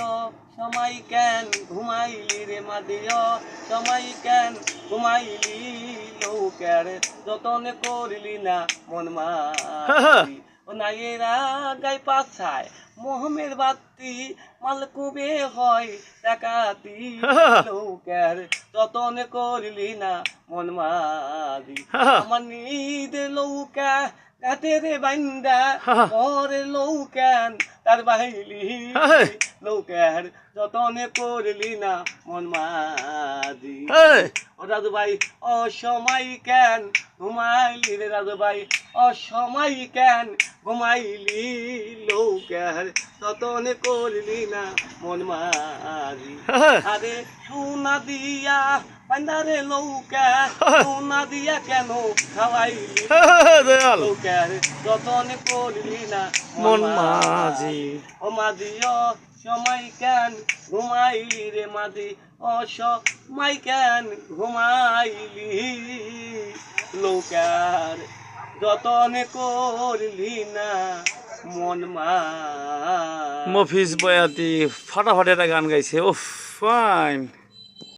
মাদিও সময় কেন ঘুমাইলি রে মাদিও সময় কেন ঘুমাইলি লোকের যতন করলি না মন মাঝি ও নাইয়েরা গাই পাছায় মোহমের বাতি মালকুবে হয় ডাকাতি লোকের যতন করলি না মন মাঝি আমার নিদের লৌকা রাতের বান্দা পরে লৌকান তার বাহিলি লৌকার যতন করলি না মন মাঝি ও দাদু ভাই অসময় কেন ঘুমাইলি রে দাদু ভাই অসময় কেন ঘুমাইলি লৌকার যতন করলি না মন মাঝি আরে সোনা দিয়া বান্দারে লৌকা সোনা দিয়া কেন খাওয়াইলি লৌকার যতন করলি না মন মাঝি ও মাদিও সময় কেন ঘুমাইলি রে মাদি অসময় কেন ঘুমাইলি লোকার যতন করলি না মন মফিজ বয়াতি ফাটাফাটি একটা গান গাইছে, ও ফাইন।